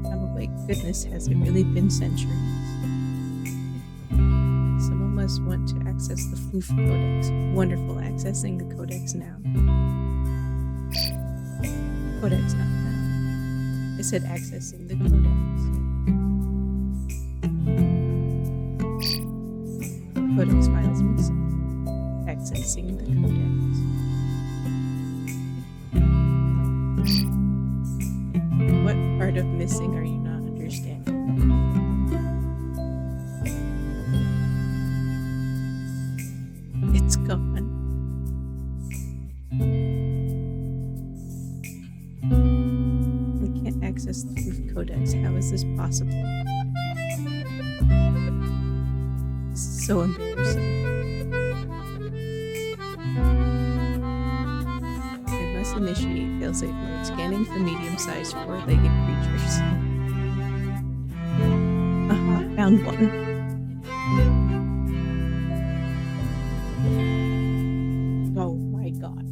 Oh my goodness, has it really been centuries? Someone must want to access the Floof Codex. Wonderful, accessing the Codex now. Codex not found. I said accessing the Codex. Codex files missing. Accessing the Codex. What part of missing are you not understanding? It's gone. We can't access the Proof Codex. How is this possible? This is so embarrassing. I must initiate failsafe mode, scanning for medium-sized four-legged creatures. Aha, found one. Oh my god.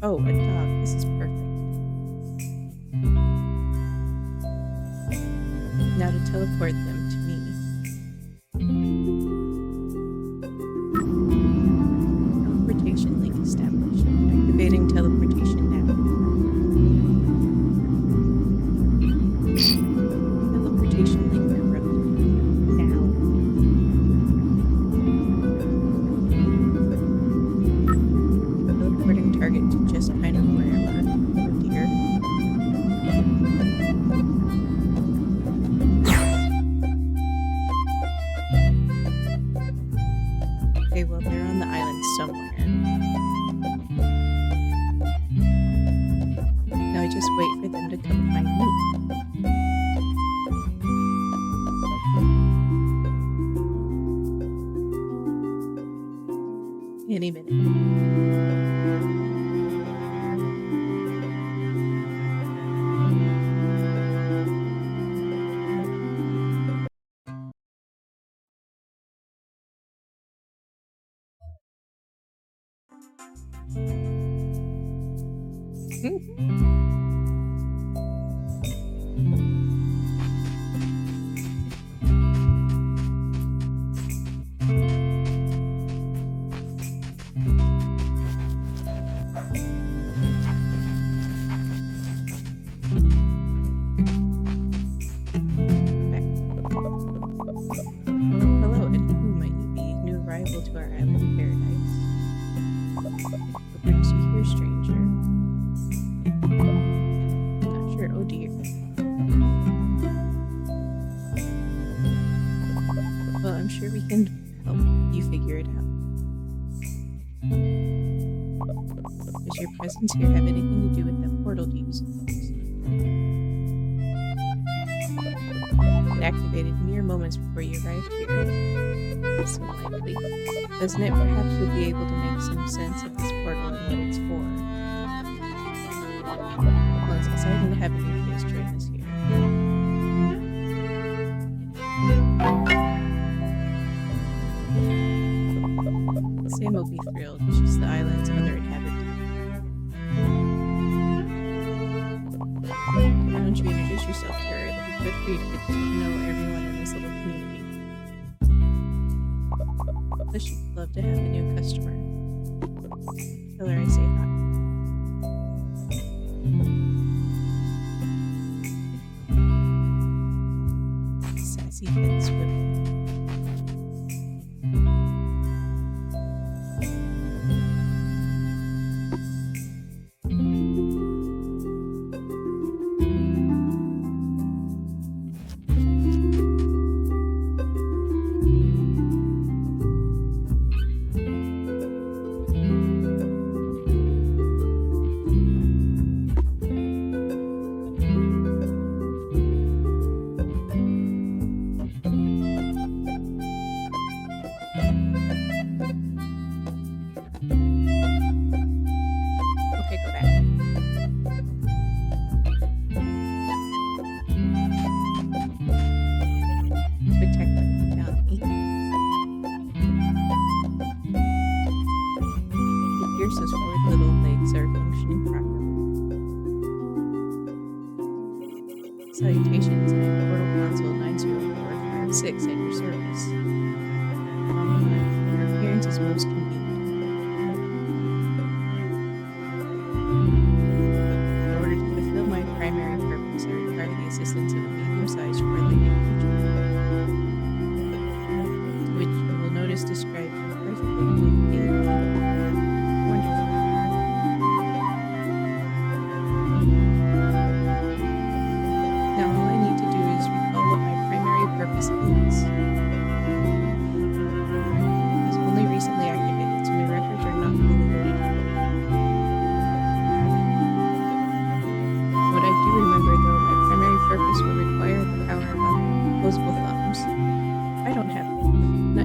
Oh, a dog. This is perfect. Now to teleport them to me. Teleportation link established. Activating teleportation now. Teleportation link corrupted. Now. Teleporting target to just kind of wherever. Oh dear. Okay, well, they're on the island somewhere. Now I just wait for them to come find me. Any minute. Hello, and who might you be? New arrival to our island paradise. What brings you here, stranger? Not sure. Oh dear. Well, I'm sure we can help you figure it out. Does your presence here have anything to do with that portal you used? It activated mere moments before you arrived here. That's unlikely. Doesn't it? Perhaps you'll be able to make some sense of this portal and what it's for. Well, it's exciting to have a new face join us here. Sam will be thrilled. She's the island's other inhabitant. Why don't you introduce yourself to her? It'll be good for you to get to know everyone in this little community. Plus, she'd love to have a new customer. Tell her I say hi. Sassy head swivel.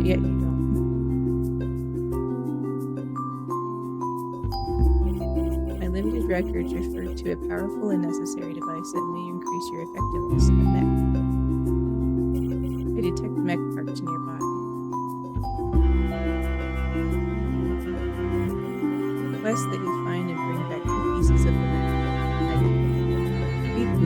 yet you don't. My limited records refer to a powerful and necessary device that may increase your effectiveness in the mech. I detect mech parts nearby. Request that you find and bring back 2 pieces of the mech. Thank you.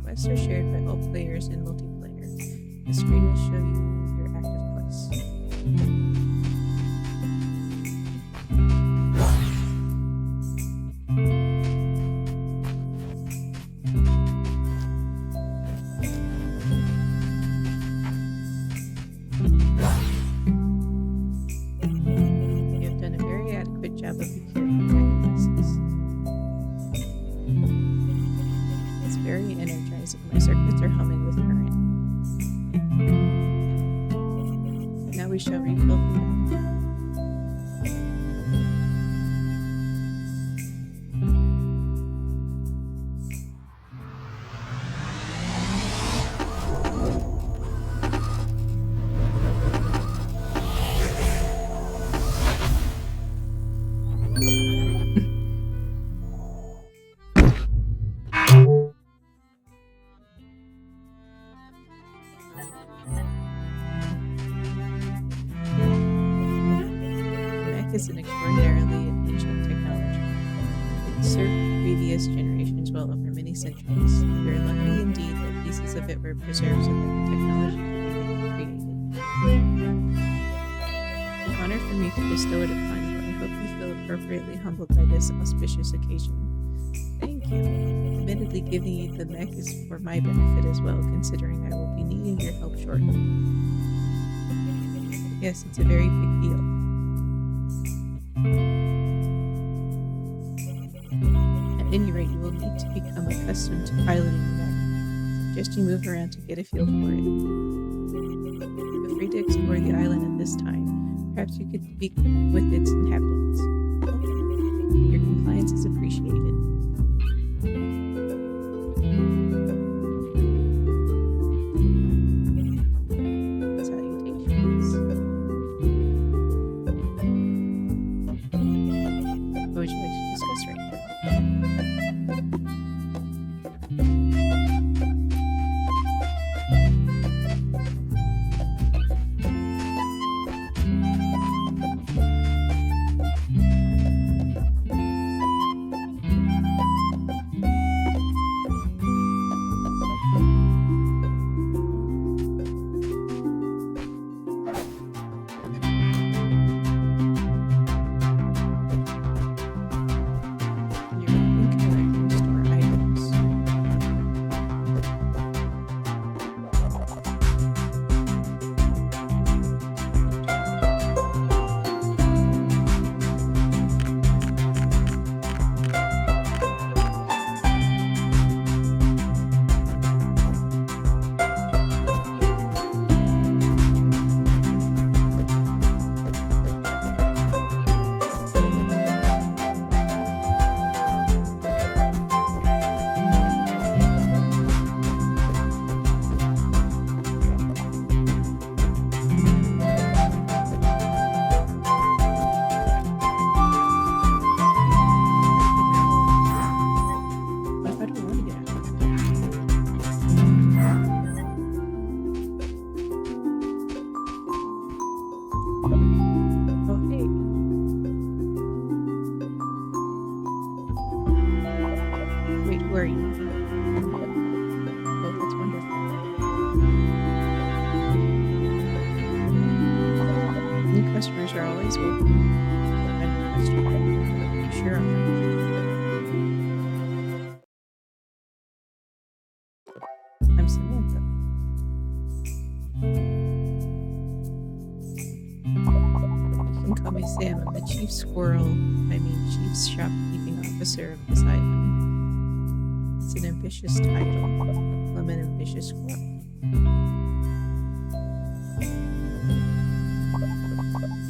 Quests are shared by all players in multiplayer. The screen will show you your active quests. You have done a very adequate job of procuring practices. It's very energizing. My circuits are humming with current. Now we shall refill the mech. Is an extraordinarily ancient technology. It served previous generations well over many centuries. We are lucky indeed that pieces of it were preserved so that the technology could be recreated. An honor for me to bestow it upon you. I hope you feel appropriately humbled by this auspicious occasion. Thank you. Admittedly, giving you the mech is for my benefit as well, considering I will be needing your help shortly. Yes, it's a very big deal. At any rate, you will need to become accustomed to piloting the mech. Suggest you move around to get a feel for it. Feel free to explore the island at this time. Perhaps you could speak with its inhabitants. Okay. Your compliance is appreciated. Salutations. What would you like to discuss right now? customers are always welcome. I'm frustrated. Sure I'm not. I'm Samantha. You can call me Sam. I'm the chief squirrel, chief shopkeeping officer of this island. It's an ambitious title. I'm an ambitious squirrel.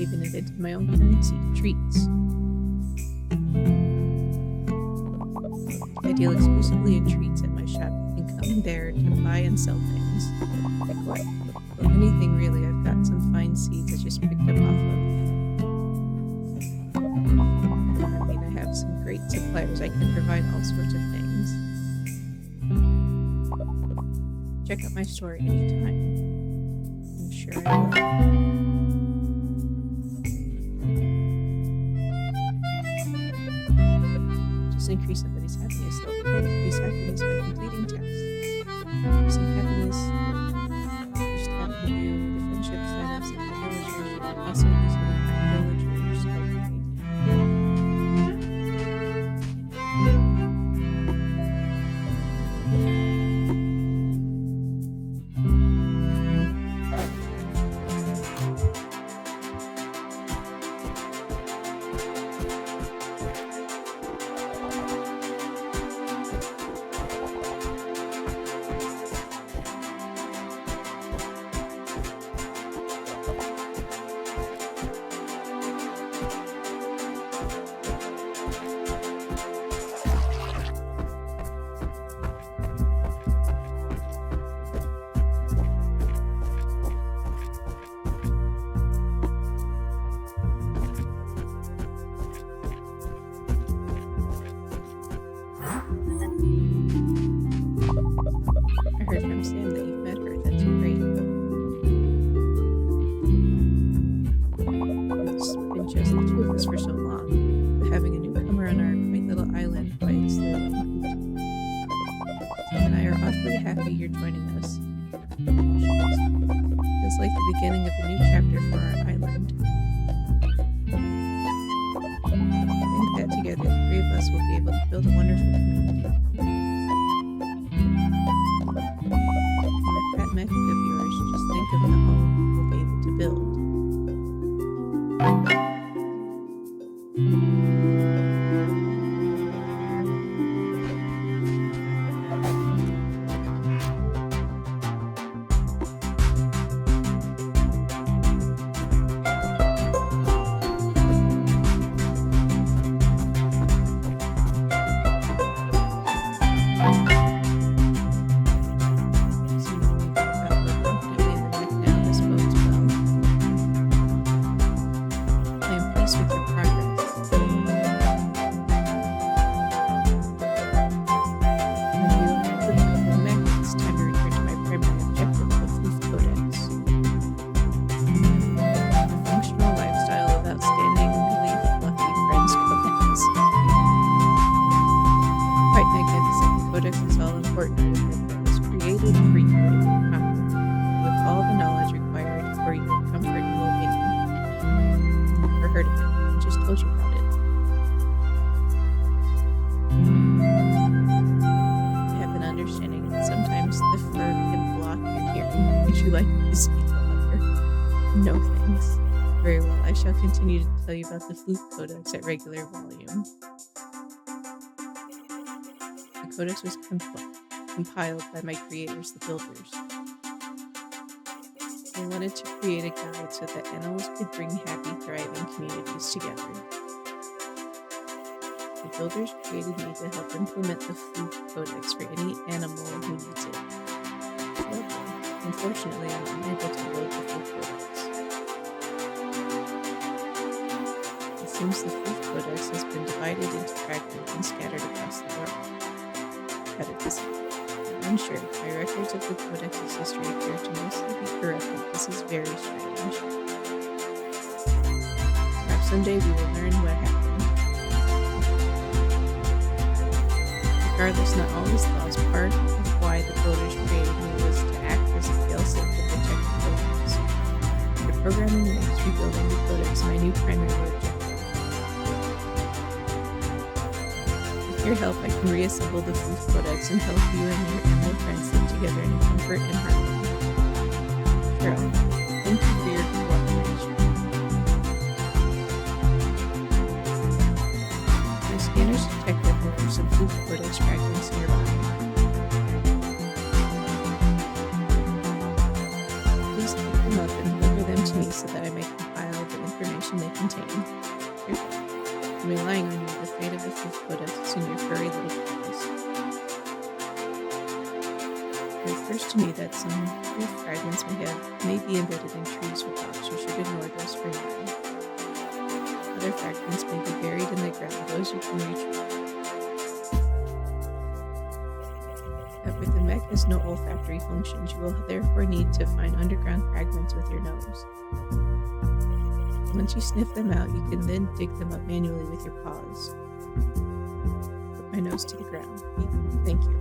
even invented my own currency, treats. I deal exclusively in treats at my shop. You can come there to buy and sell things. Well, anything really. I've got some fine seeds I just picked up off of. I have some great suppliers. I can provide all sorts of things. Check out my store anytime. I'm sure I will. Just increase somebody's happiness, though. Increase happiness by completing tasks. Increasing happiness, just having to do the friendship status and the villagers, and also using the kind villagers help me. I heard from Sam that you've met her. That's great. It's been just the two of us for so long, but having a newcomer on our quaint little island quite slowly. Sam and I are awfully happy you're joining us. Feels like the beginning of a new chapter for our island. I think that together, the three of us will be able to build a wonderful community. That magic of yours, just think of the home we'll be able to build. I shall continue to tell you about the Flute Codex at regular volume. The Codex was compiled by my creators, the builders. They wanted to create a guide so that animals could bring happy, thriving communities together. The builders created me to help implement the Flute Codex for any animal who needs it. However, unfortunately, I'm unable to load the Flute Codex. Seems the Flute Codex has been divided into fragments and scattered across the world. How did this happen? I'm unsure. My records of the Codex's history appear to mostly be corrupted. This is very strange. Perhaps someday we will learn what happened. Regardless, not all this law is part of why the builders created me was to act as a failsafe to protect the Codex. The programming makes rebuilding the Codex my new primary objective. With your help, I can reassemble the Flute Codex and help you and your animal friends live together in comfort and harmony. Carol, thank you for your cooperation. My scanners detect that there are some Flute Codex fragments nearby. Please pick them up and deliver them to me so that I may compile the information tame. I'm relying on you, the fate of the fifth cutest, in your furry little paws. It occurs to me that some food fragments may be embedded in trees or rocks. You should ignore those for now. Other fragments may be buried in the ground, those you can retrieve. But the mech has no olfactory functions. You will therefore need to find underground fragments with your nose. Once you sniff them out, you can then dig them up manually with your paws. Put my nose to the ground. Thank you.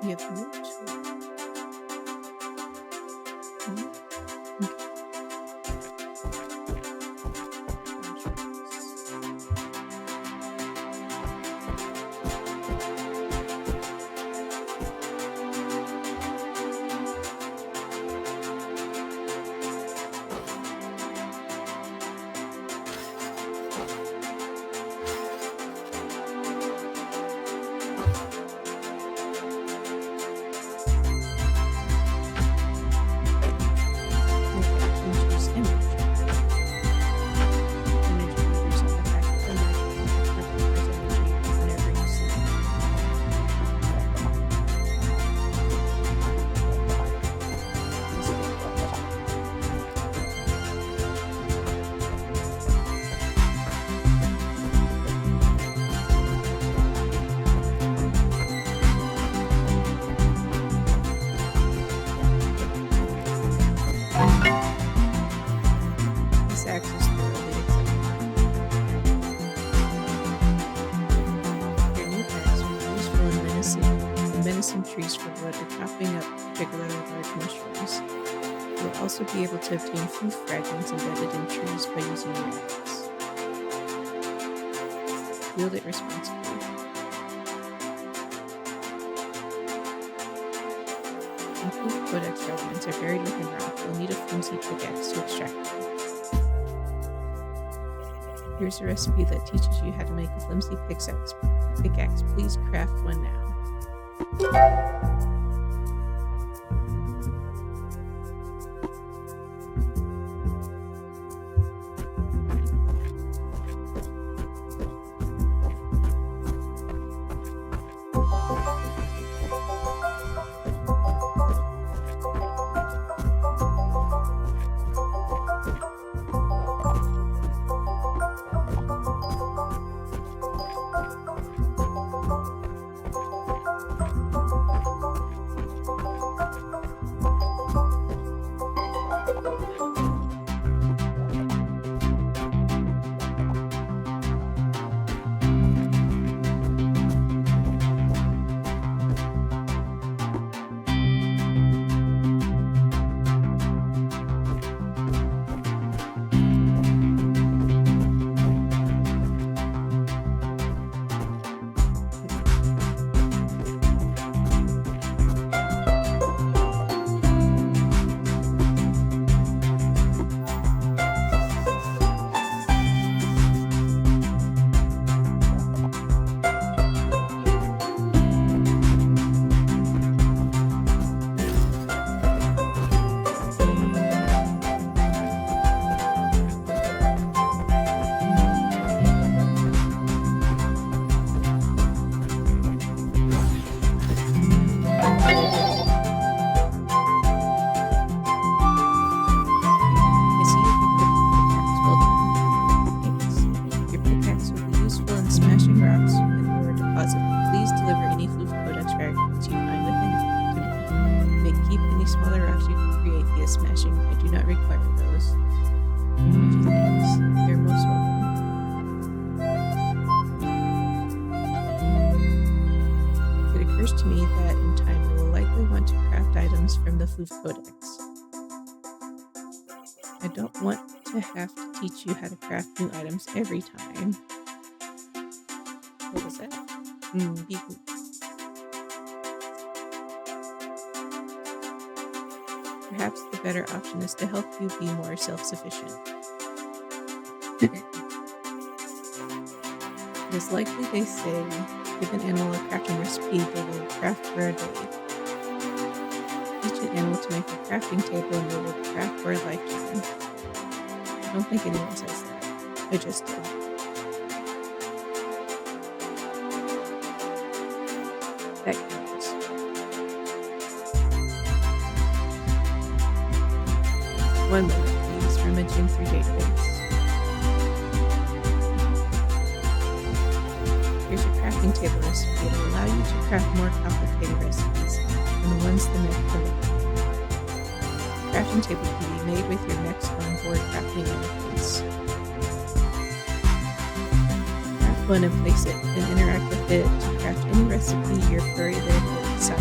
You have no choice. Okay. Trees for wood or chopping up particularly large mushrooms. You will also be able to obtain food fragments embedded in trees by using your axe. Wield it responsibly. Improved codex fragments are buried within rock. You'll need a flimsy pickaxe to extract them. Here's a recipe that teaches you how to make a flimsy pickaxe. Please craft one now. any smaller rocks you can create via smashing. I do not require those. Gee, thanks. You're most welcome. It occurs to me that in time you will likely want to craft items from the Floof Codex. I don't want to have to teach you how to craft new items every time. What was that? Beep. Perhaps the better option is to help you be more self-sufficient. It is likely, they say, give an animal a crafting recipe, they will craft for a day. Teach an animal to make a crafting table and they will craft for a lifetime. I don't think anyone says that. I just did. That counts. One moment, please. Rummaging through database. Here's your crafting table recipe. It will allow you to craft more complicated recipes than the ones the mech permit. The crafting table can be made with your mech's onboard crafting interface. Craft one and place it, then interact with it to craft any recipe your furry lid will decide.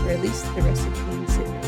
Or at least the recipes it knows.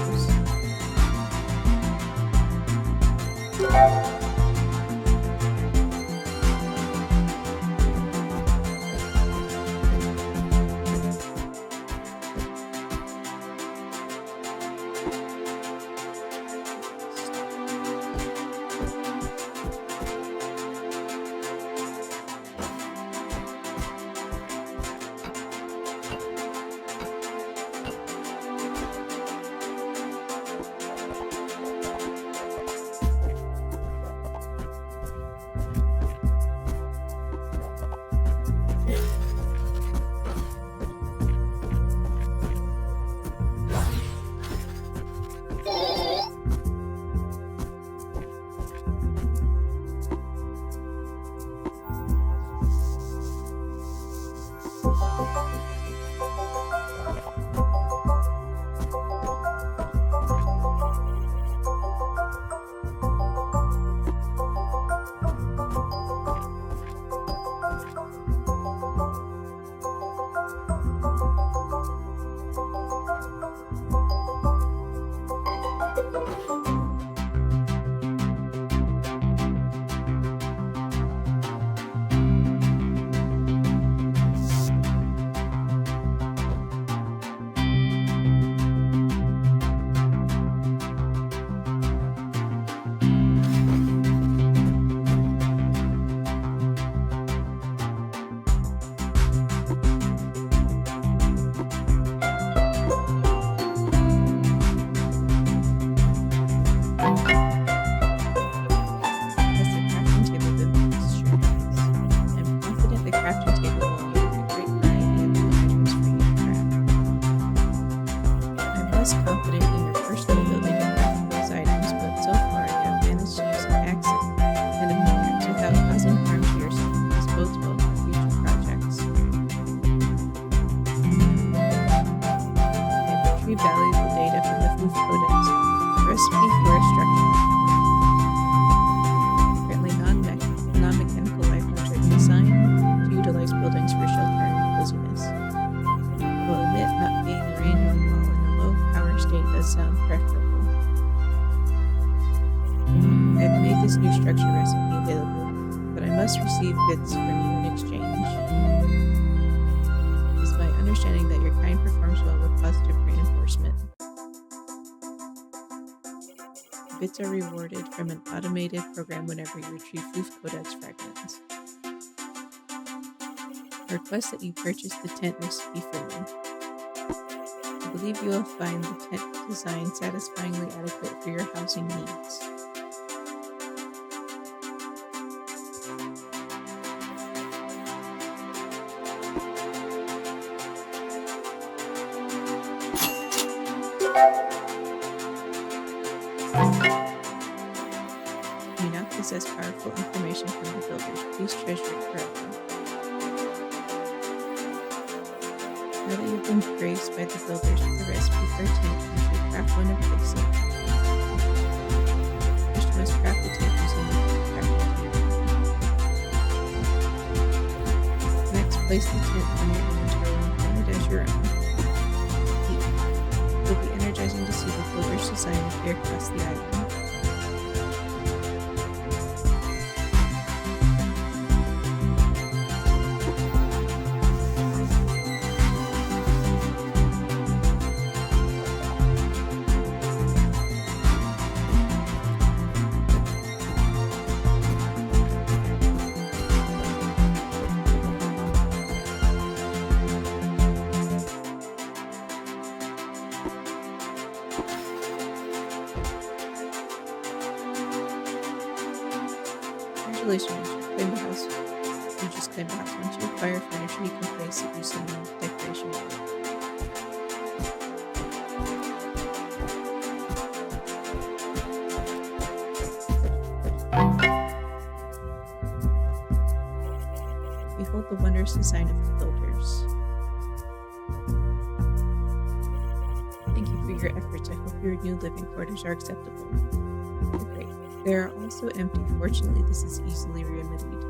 must receive bits from you in exchange. It is my understanding that your kind performs well with positive reinforcement. Bits are rewarded from an automated program whenever you retrieve Floof Codex fragments. I request that you purchase the tent recipe for me. I believe you will find the tent design satisfyingly adequate for your housing needs. You now possess powerful information from the builders. Please treasure it forever. Now that you've been graced by the builders with the recipe for a tent, you should craft one and place it. First, you must craft the tent using the crafting table. Next, place the tent on your inventory and claim it as your own. It will be energizing to see the builder's design appear across the island. Congratulations, you claimed the house. You just claimed the house. Once you acquire furniture, you can place it using decoration. Behold the wondrous design of the builders. Thank you for your efforts. I hope your new living quarters are acceptable. Great. They are also empty. Fortunately, this is easily remedied.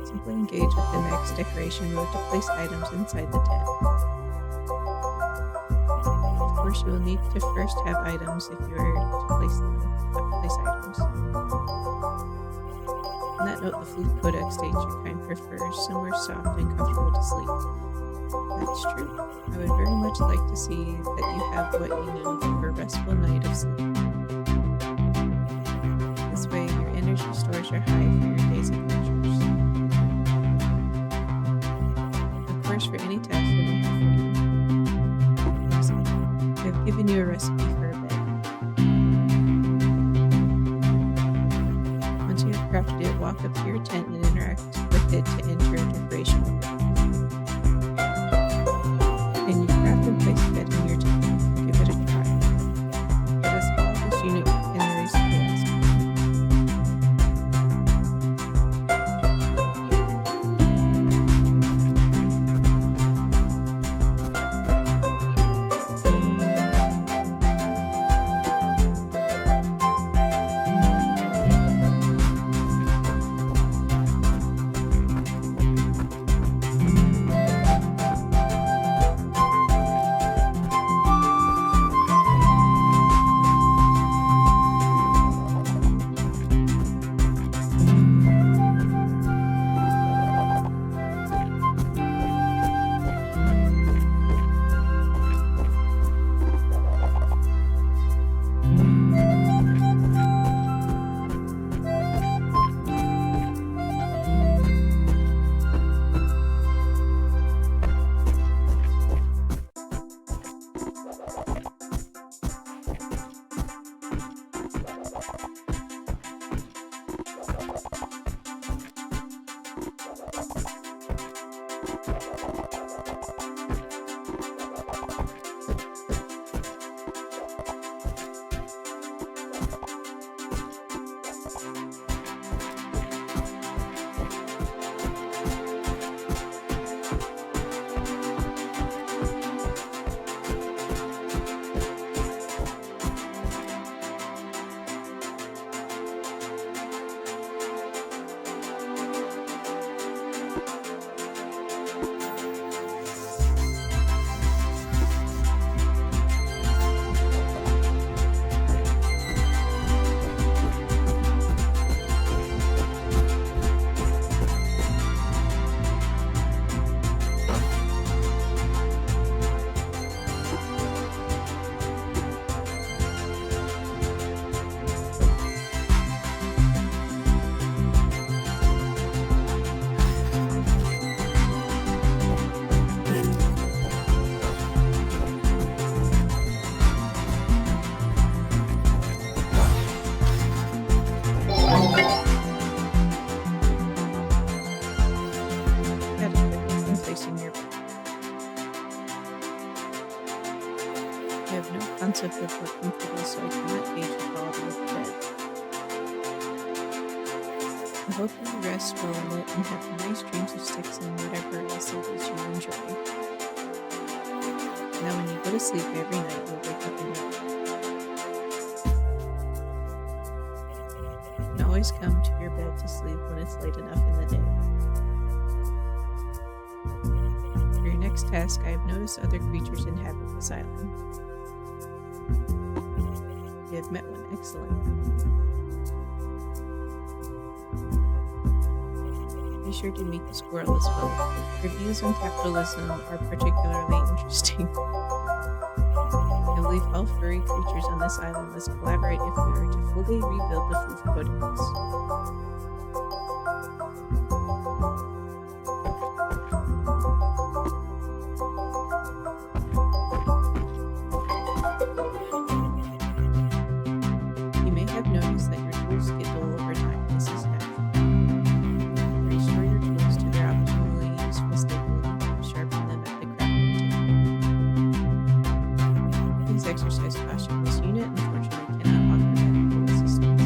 Simply engage with the next decoration road to place items inside the tent. Of course, you will need to first have items if you are to place them. Place items. On that note, the Flute Codex states your kind prefers somewhere soft and comfortable to sleep. That's true. I would very much like to see that you have what you need for a restful night of sleep. This way, your energy stores are high for your day's adventures. Of course, for any task that I have for you. I have given you a recipe for a bed. Once you have crafted it, walk up to your tent and interact with it to enter a decoration room. And you craft and place a bed in your tent. Give it a try. It has all this unit and erase the rest. concept of what comfortable, so I cannot gauge the quality of the bed. I hope you rest well in it and have nice dreams of sticks and whatever else it is you enjoy. Now when you go to sleep every night, you'll wake up in your bed. You can always come to your bed to sleep when it's late enough in the day. For your next task, I have noticed other creatures inhabit this island. You have met one. Excellent. Be sure to meet the squirrel as well. Your views on capitalism are particularly interesting. I believe all furry creatures on this island must collaborate if we are to fully rebuild the VVird. You may have noticed that your tools get dull over time. This is natural. Restore your tools to their optimally useful state and sharpen them at the crafting table. Please exercise caution. This unit unfortunately cannot offer medical assistance.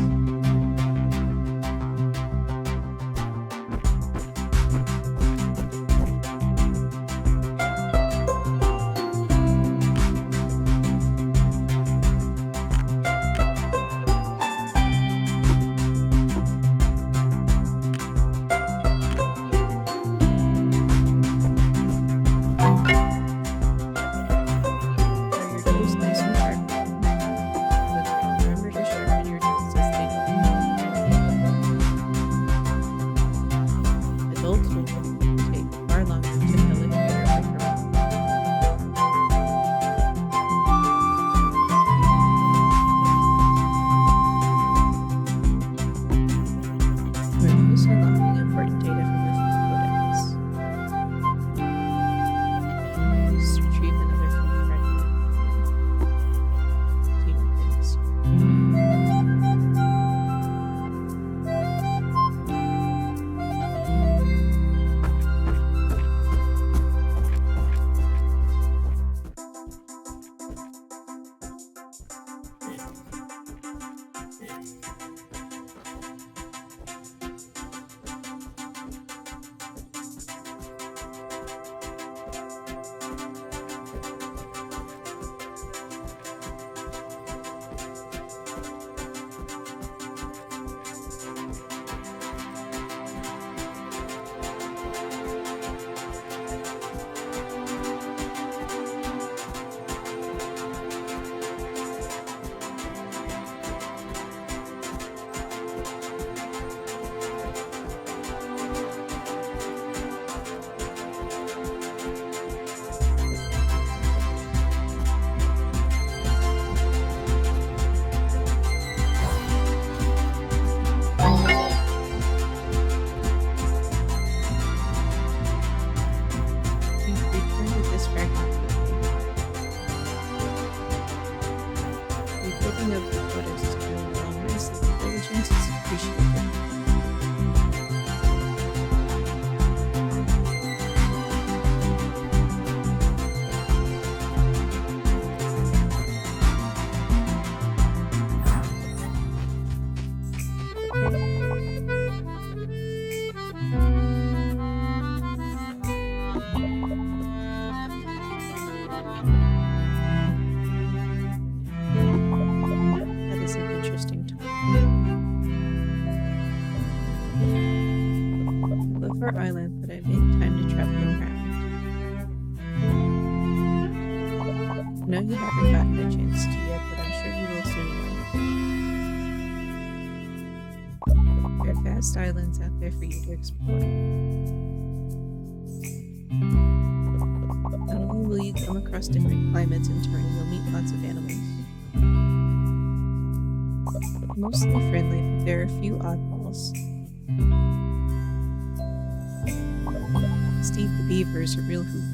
Are your tools nice and sharp? But remember to sharpen your tools as they go. Adults will take far longer to penetrate or break around. Remove and unlocking important data from the codex. Please retrieve another food fragment. Things. You've returned with this fragment quickly. Rebuilding of the cutest is going along nicely. Diligence is appreciated. That is an interesting tool. I love our island, but I made time to travel around. I know you haven't gotten a chance to yet, but I'm sure you will soon know. There are vast islands out there for you to explore. Not only will you come across different climates and terrain, you'll meet lots of animals. Mostly friendly, but there are a few oddballs. Steve the beaver is a real hoot.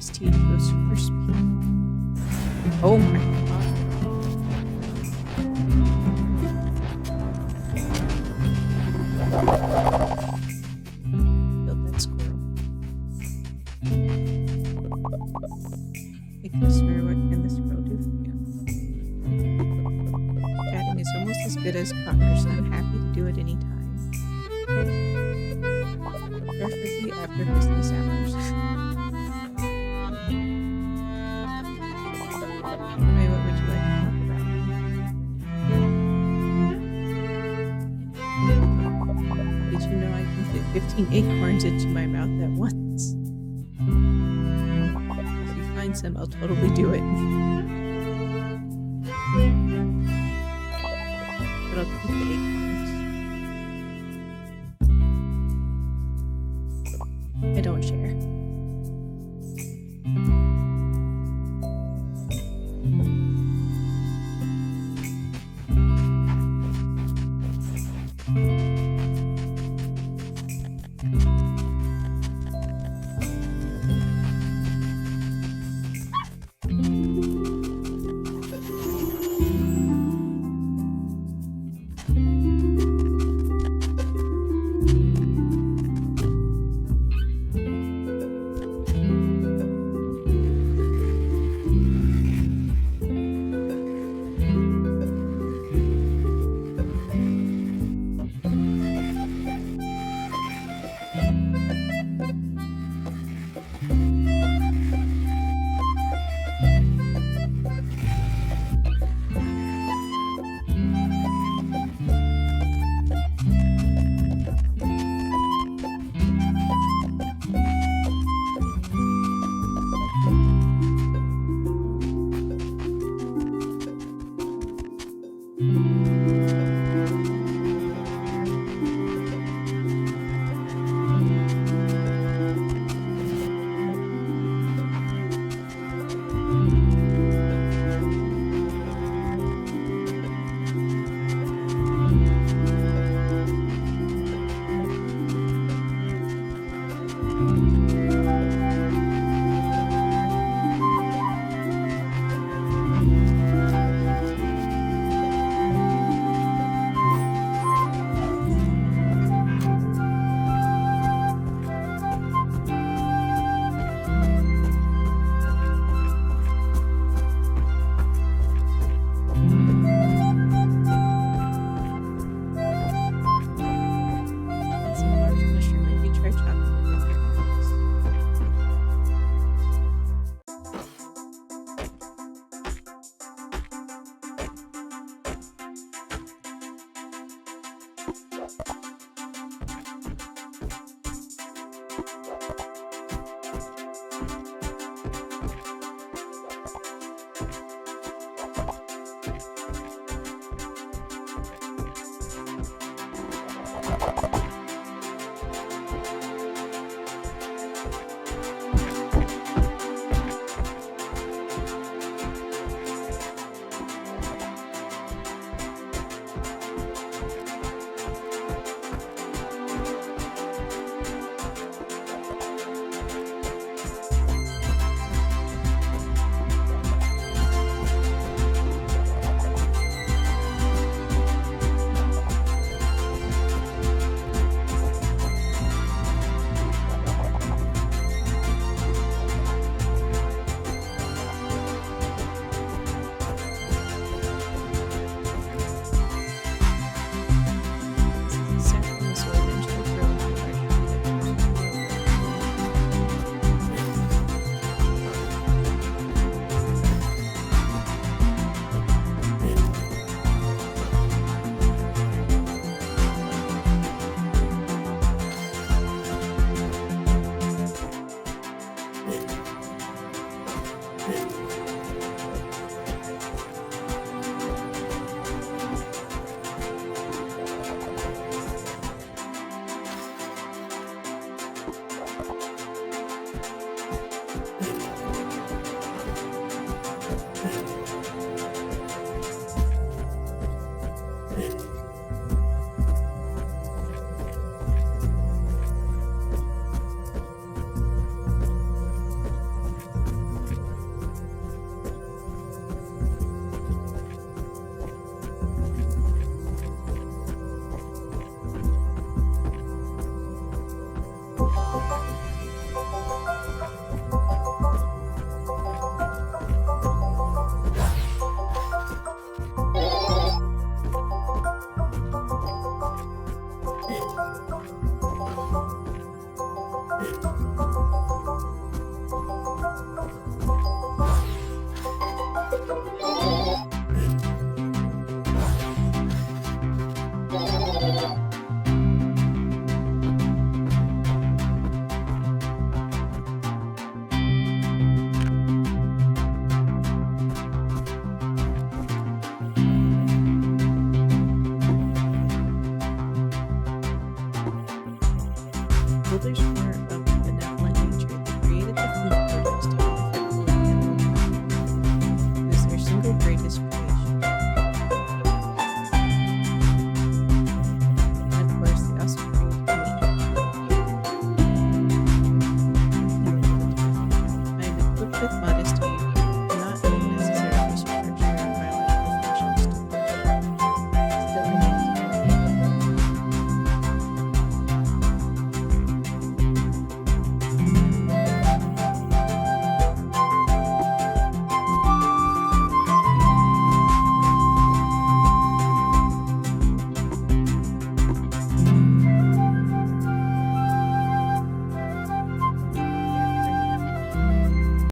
his teeth go super speed. Oh my god. Killed that squirrel. Hey customer, what can this squirrel do for you? Chatting is almost as good as commerce, and I'm happy to do it anytime. Preferably after business hours. Anyway, what would you like to talk about? Did you know I can fit 15 acorns into my mouth at once? If you find some, I'll totally do it. But I'll keep the acorns. I don't share.